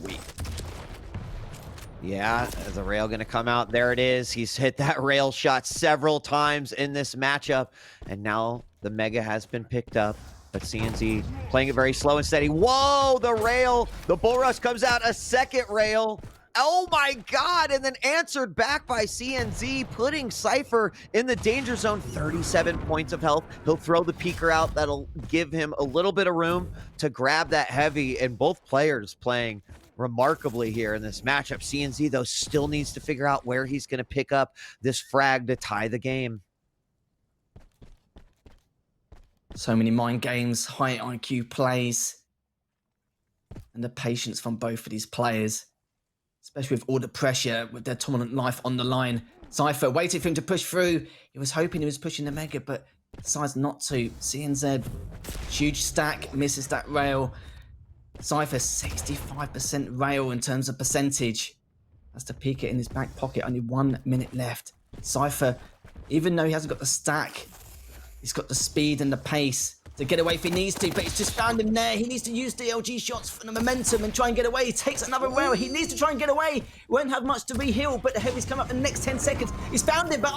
Yeah, is the rail going to come out? There it is. He's hit that rail shot several times in this matchup, and now the Mega has been picked up. But CNZ playing it very slow and steady. Whoa, the rail. The bull rush comes out, a second rail. Oh my God, and then answered back by CNZ, putting Cypher in the danger zone. 37 points of health. He'll throw the peeker out. That'll give him a little bit of room to grab that heavy, and both players playing remarkably here in this matchup. CNZ, though, still needs to figure out where he's going to pick up this frag to tie the game. So many mind games, high IQ plays, and the patience from both of these players, especially with all the pressure, with their tournament life on the line. Cypher waiting for him to push through. He was hoping he was pushing the Mega, but decides not to. CNZ, huge stack, misses that rail. Cypher, 65% rail in terms of percentage. That's to peek it in his back pocket. Only 1 minute left. Cypher, even though he hasn't got the stack, he's got the speed and the pace to get away if he needs to, but he's just found him there. He needs to use DLG shots for the momentum and try and get away. He takes another rail. He needs to try and get away. Won't have much to re-heal, but the heavy's come up in the next 10 seconds. He's found him, but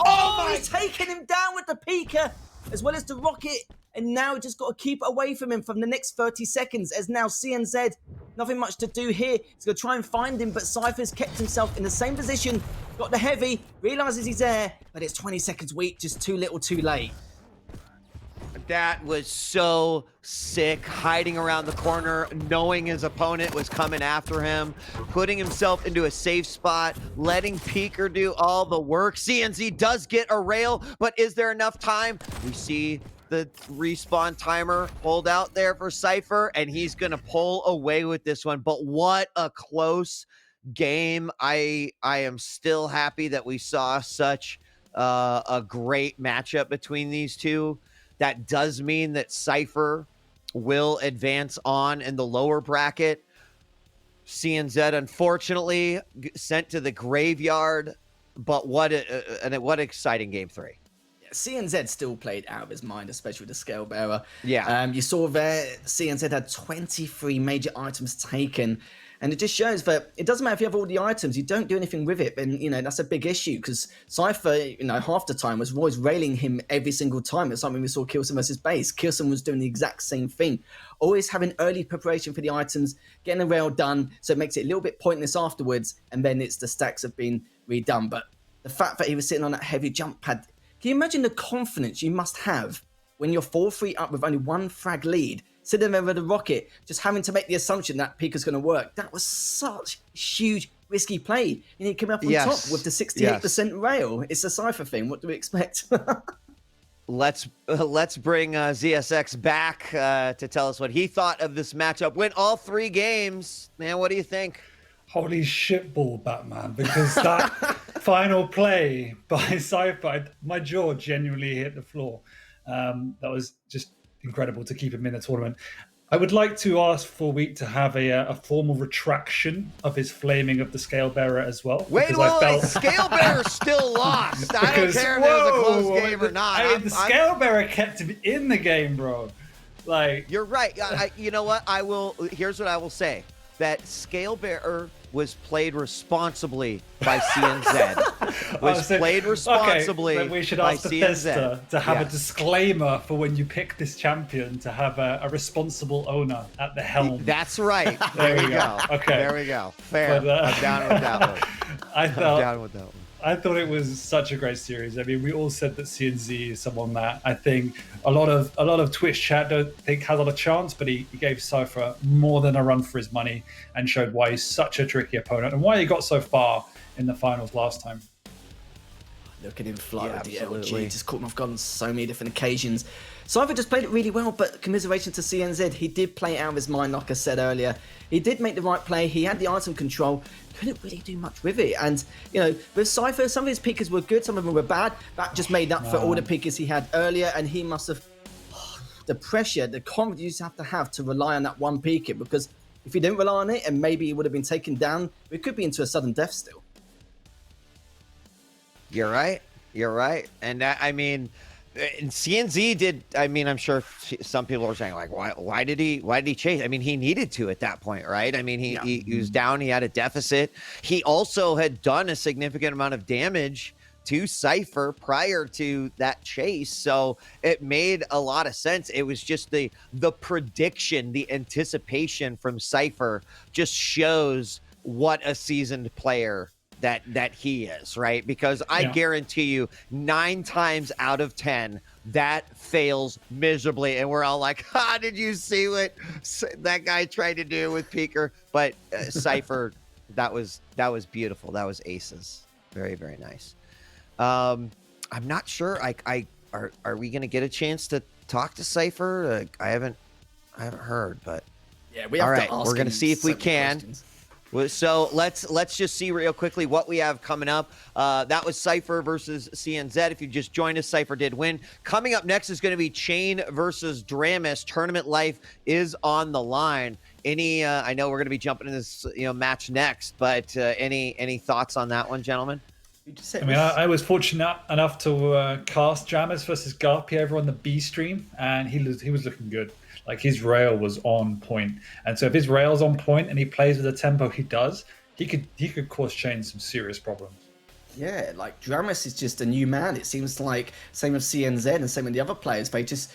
he's taken him down with the Pika as well as the rocket. And now just got to keep away from him from the next 30 seconds as now CNZ, nothing much to do here. He's going to try and find him, but Cypher's kept himself in the same position. Got the heavy, realizes he's there, but it's 20 seconds weak, just too little too late. That was so sick, hiding around the corner, knowing his opponent was coming after him, putting himself into a safe spot, letting Peeker do all the work. CNZ does get a rail, but is there enough time? We see the respawn timer hold out there for Cypher, and he's gonna pull away with this one. But what a close game. I am still happy that we saw such a great matchup between these two. That does mean that Cypher will advance on in the lower bracket. CNZ, unfortunately, sent to the graveyard. But what exciting game 3. CNZ still played out of his mind, especially with the Scale Bearer. Yeah. You saw there, CNZ had 23 major items taken. And it just shows that it doesn't matter if you have all the items, you don't do anything with it. And, that's a big issue because Cypher, half the time was always railing him every single time. It's something we saw Kilson versus Base. Kilson was doing the exact same thing. Always having early preparation for the items, getting a rail done, so it makes it a little bit pointless afterwards. And then it's the stacks have been redone. But the fact that he was sitting on that heavy jump pad, can you imagine the confidence you must have when you're 4-3 up with only one frag lead, sitting there with a rocket, just having to make the assumption that Pika's going to work? That was such a huge, risky play. And he came up on top with the 68% rail. It's a Cypher thing. What do we expect? Let's bring ZSX back to tell us what he thought of this matchup. Went all 3 games. Man, what do you think? Holy shitball, Batman, because that final play by Cypher, my jaw genuinely hit the floor. That was just incredible to keep him in the tournament. I would like to ask for Wheat to have a formal retraction of his flaming of the Scale Bearer as well. Wait, Scale Bearer still lost. I don't care if it was a close game or not. The Scale Bearer kept him in the game, bro. You're right. You know what? Here's what I will say. That Scale Bearer was played responsibly by CNZ. Played responsibly then we should by ask Bethesda CNZ. to have a disclaimer for when you pick this champion, to have a responsible owner at the helm. That's right. There we go. Okay. There we go. Fair. But, I'm down with that one. I'm down with that one. I thought it was such a great series. I mean, we all said that CNZ is someone that I think a lot of Twitch chat don't think has a lot of chance, but he gave Cypher more than a run for his money and showed why he's such a tricky opponent and why he got so far in the finals last time. Look at him fly with the absolutely. LG. Just caught him off guard on so many different occasions. Cypher just played it really well, but commiseration to CNZ. He did play it out of his mind, like I said earlier. He did make the right play. He had the item control. Couldn't really do much with it. And, with Cypher, some of his pickers were good, some of them were bad. That just made up for all the pickers he had earlier, and he must have... the pressure, the confidence you have to rely on that one picker, because if he didn't rely on it, and maybe he would have been taken down, we could be into a sudden death still. You're right. And and CNZ did. I'm sure some people are saying why did he chase? He needed to at that point, right? He was down. He had a deficit. He also had done a significant amount of damage to Cypher prior to that chase, so it made a lot of sense. It was just the prediction, the anticipation from Cypher just shows what a seasoned player that he is, right? Because I guarantee you 9 times out of 10 that fails miserably, and we're all like, did you see what that guy tried to do with Peeker? But Cypher, that was beautiful. That was aces. Very, very nice. I'm not sure. Are we gonna get a chance to talk to Cypher? I haven't heard, but yeah, we have all right. to ask We're gonna see if we can. Questions. So let's just see real quickly what we have coming up. That was Cypher versus CNZ. If you just joined us, Cypher did win. Coming up next is going to be Chain versus Dramus. Tournament life is on the line. I know we're going to be jumping in this match next, but any thoughts on that one, gentlemen? You just said I mean, I was fortunate enough to cast Jammers versus Garpy over on the B stream, and he was looking good. Like his rail was on point, and so if his rail's on point and he plays with the tempo he does, he could cause Chain some serious problems. Yeah, like Dramus is just a new man. It seems like same with CNZ and same with the other players. They just,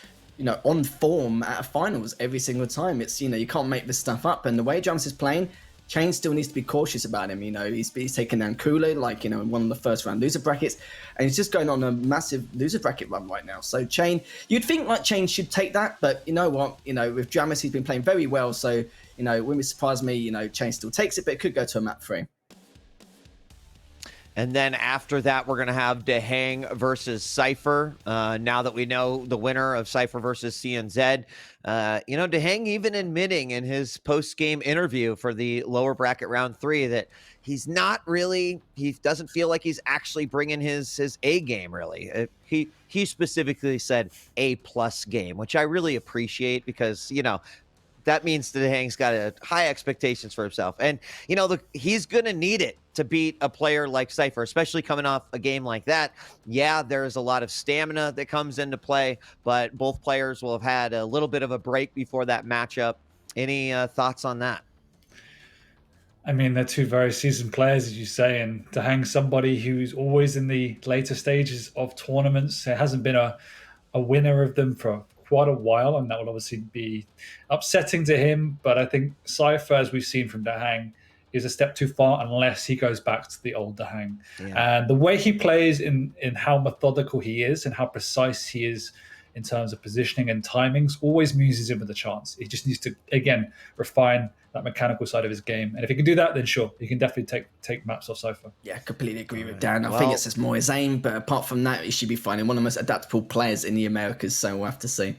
on form at a finals every single time. It's you can't make this stuff up. And the way Dramus is playing, Chain still needs to be cautious about him. He's taken down Cooler, like in one of the first round loser brackets, and he's just going on a massive loser bracket run right now. So Chain, you'd think like Chain should take that, but you know what? With Dramus, he's been playing very well. So it wouldn't surprise me. Chain still takes it, but it could go to a map 3. And then after that, we're going to have Dehang versus Cypher. Now that we know the winner of Cypher versus CNZ, Dehang even admitting in his post-game interview for the lower bracket round 3 that he doesn't feel like he's actually bringing his A game, really. He specifically said A+ game, which I really appreciate because, that means that Hang's got high expectations for himself. And, he's going to need it to beat a player like Cypher, especially coming off a game like that. Yeah, there's a lot of stamina that comes into play, but both players will have had a little bit of a break before that matchup. Any thoughts on that? I mean, they're two very seasoned players, as you say, and to hang somebody who's always in the later stages of tournaments, there hasn't been a winner of them for quite a while, and that will obviously be upsetting to him. But I think Cypher, as we've seen from Dehang, is a step too far unless he goes back to the old Dehang. Yeah. And the way he plays in how methodical he is and how precise he is in terms of positioning and timings always means he's in with a chance. He just needs to, again, refine that mechanical side of his game. And if he can do that, then sure, he can definitely take maps off Cypher. Yeah, completely agree with Dan. I think it's just more his aim, but apart from that, he should be finding one of the most adaptable players in the Americas, so we'll have to see.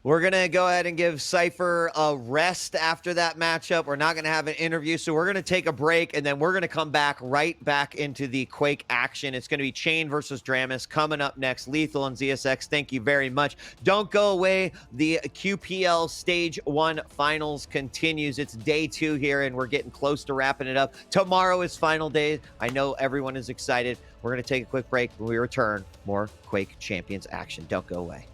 We're going to go ahead and give Cypher a rest after that matchup. We're not going to have an interview, so we're going to take a break, and then we're going to come right back into the Quake action. It's going to be Chain versus Dramus coming up next. Lethal and ZSX, thank you very much. Don't go away. The QPL Stage 1 Finals continues. It's day 2 here, and we're getting close to wrapping it up. Tomorrow is final day. I know everyone is excited. We're going to take a quick break. When we return, more Quake Champions action. Don't go away.